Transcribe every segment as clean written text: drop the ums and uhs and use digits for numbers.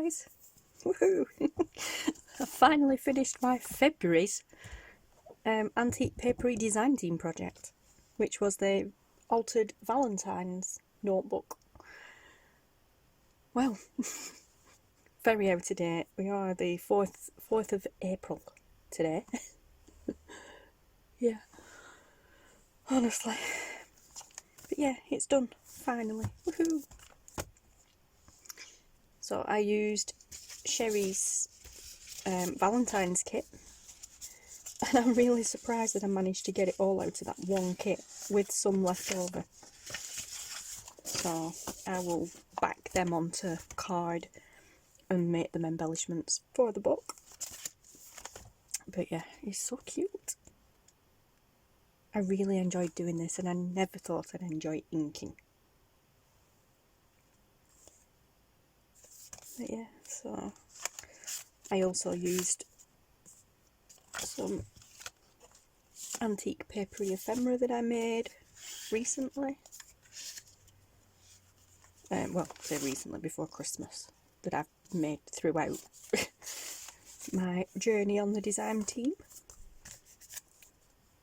guys! Woohoo! I finally finished my February's antique papery design team project, which was the altered Valentine's notebook. Well, very out of date. We are the 4th of April today. Yeah, honestly. But yeah, it's done, finally. Woohoo! So I used Sherri's Valentine's kit, and I'm really surprised that I managed to get it all out of that one kit with some left over. So I will back them onto card and make them embellishments for the book. But yeah, it's so cute. I really enjoyed doing this, and I never thought I'd enjoy inking. But yeah, so I also used some antique papery ephemera that I made recently. Well, say recently, before Christmas, that I've made throughout my journey on the design team.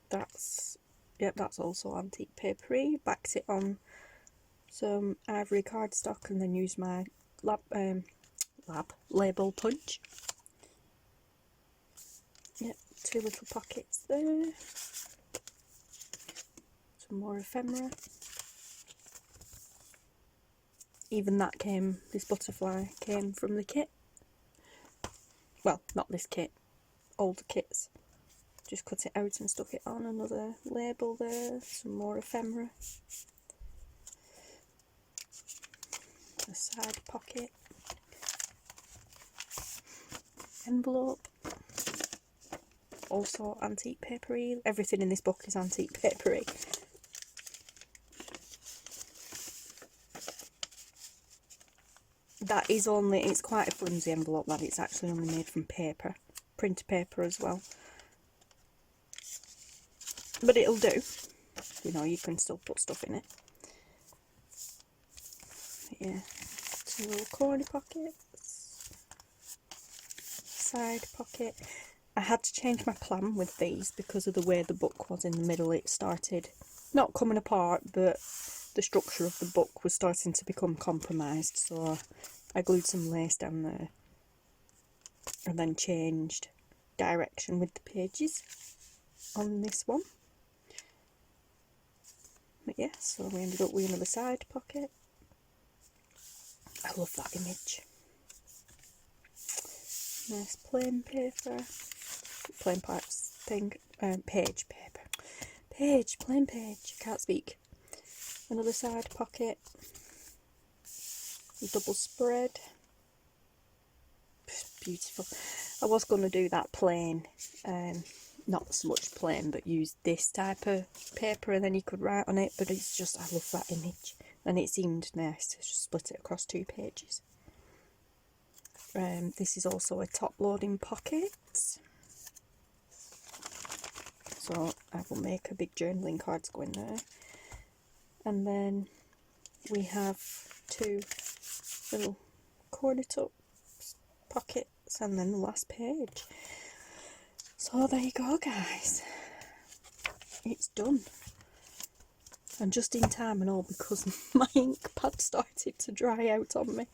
That's also antique papery. Backed it on some ivory cardstock and then used my lab label punch. Yep, 2 little pockets there. Some more ephemera. Even this butterfly came from the kit. Well, not this kit, older kits. Just cut it out and stuck it on another label there. Some more ephemera. A side pocket. Envelope. Also antique papery. Everything in this book is antique papery. It's quite a flimsy envelope, that it's actually only made from paper. Printer paper as well. But it'll do. You know, you can still put stuff in it. Yeah. 2 little corner pockets. Side pocket. I had to change my plan with these because of the way the book was in the middle. It started not coming apart, but the structure of the book was starting to become compromised, so I glued some lace down there and then changed direction with the pages on this one. But yeah, so we ended up with another side pocket. I love that image. Nice plain paper. Plain parts thing. Page paper. Plain page. I can't speak. Another side pocket. Double spread. Beautiful. I was going to do that plain. Not so much plain, but use this type of paper and then you could write on it, but it's just, I love that image, and it seemed nice to just split it across 2 pages. This is also a top loading pocket, so I will make a big journaling cards go in there. And then we have 2 little corner tuck pockets and then the last page. So there you go, guys, it's done, and just in time and all, because my ink pad started to dry out on me.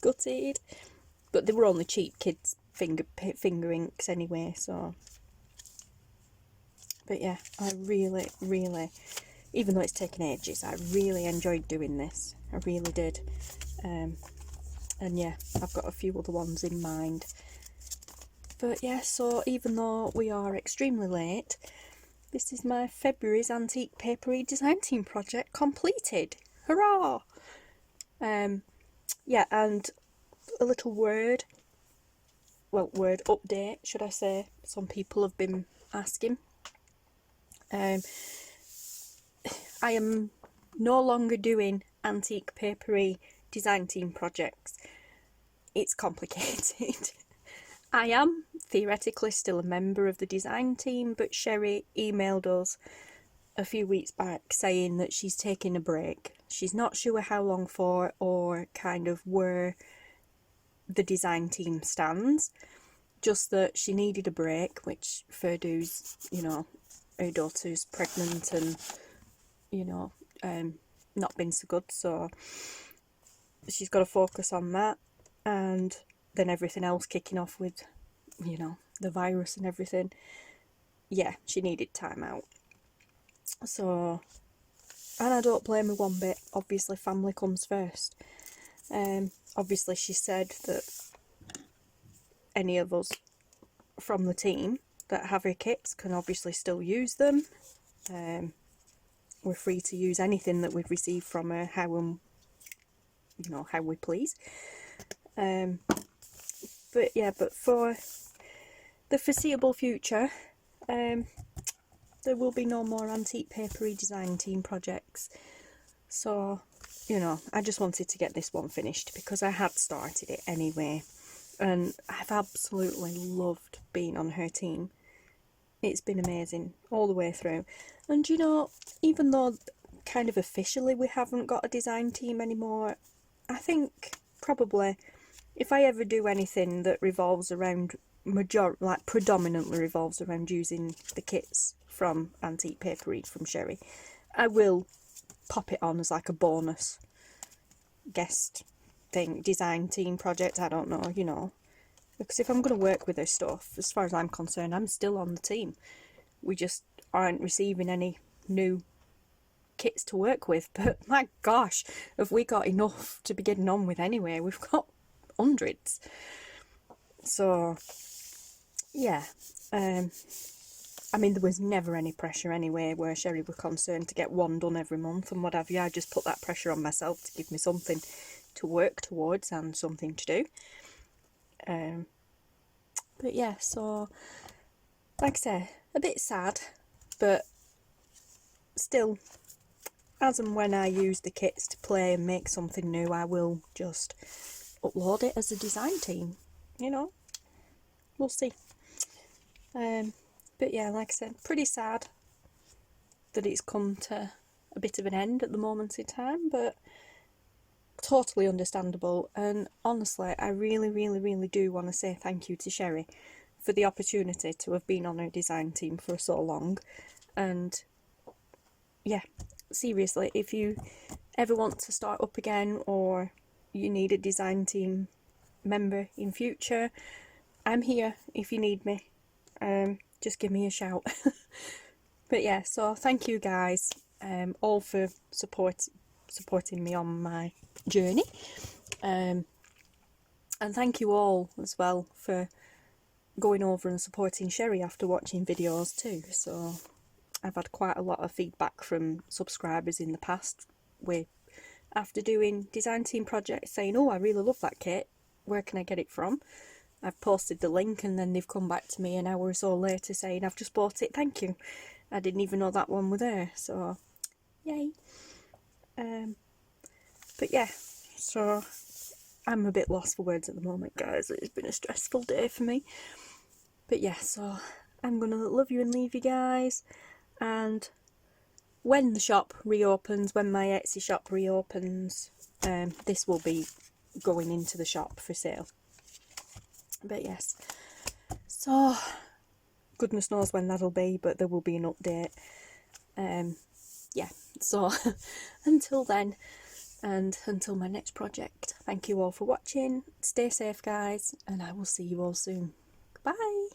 Gutted, but they were only cheap kids finger inks anyway, so. But yeah, I really, even though it's taken ages, I really enjoyed doing this. I really did. And yeah, I've got a few other ones in mind. But yeah, so even though we are extremely late, this is my February's antique papery design team project completed. Hurrah! Yeah, and a little word update, should I say. Some people have been asking. I am no longer doing antique papery design team projects. It's complicated. I am theoretically still a member of the design team, but Sherri emailed us a few weeks back saying that she's taking a break. She's not sure how long for, or kind of where the design team stands, just that she needed a break, which fair dues, you know, her daughter's pregnant and, you know, not been so good, so she's got to focus on that, and then everything else kicking off with, you know, the virus and everything. Yeah, she needed time out. So, and I don't blame her one bit. Obviously, family comes first. Obviously, she said that any of us from the team that have her kits can obviously still use them. We're free to use anything that we've received from her, how we please. But yeah, but for the foreseeable future, there will be no more antique papery design team projects. So, you know, I just wanted to get this one finished because I had started it anyway, and I've absolutely loved being on her team. It's been amazing all the way through. And you know, even though kind of officially we haven't got a design team anymore, I think probably if I ever do anything that revolves around predominantly revolves around using the kits from Antique Paperie from Sherri, I will pop it on as like a bonus guest thing, design team project, I don't know, you know. Because if I'm going to work with her stuff, as far as I'm concerned, I'm still on the team. We just aren't receiving any new kits to work with. But my gosh, have we got enough to be getting on with anyway? We've got hundreds. So, yeah. I mean, there was never any pressure anyway where Sherri was concerned to get one done every month and what have you. I just put that pressure on myself to give me something to work towards and something to do. But yeah, so like I say, a bit sad, but still, as and when I use the kits to play and make something new, I will just upload it as a design team, you know. We'll see. But yeah, like I said, pretty sad that it's come to a bit of an end at the moment in time, but totally understandable. And honestly, I really, really, really do want to say thank you to Sherri for the opportunity to have been on her design team for so long. And yeah, seriously, if you ever want to start up again or you need a design team member in future, I'm here if you need me. Just give me a shout. But yeah, so thank you guys all for supporting me on my journey, and thank you all as well for going over and supporting Sherri after watching videos too. So I've had quite a lot of feedback from subscribers in the past after doing design team projects saying, oh, I really love that kit, where can I get it from? I've posted the link and then they've come back to me an hour or so later saying, I've just bought it, thank you. I didn't even know that one was there, so yay. But yeah, so I'm a bit lost for words at the moment, guys. It's been a stressful day for me. But yeah, so I'm going to love you and leave you guys. And when the shop reopens, when my Etsy shop reopens, this will be going into the shop for sale. But yes, so goodness knows when that'll be, but there will be an update. Yeah, so until then, and until my next project, thank you all for watching. Stay safe, guys, and I will see you all soon. Bye.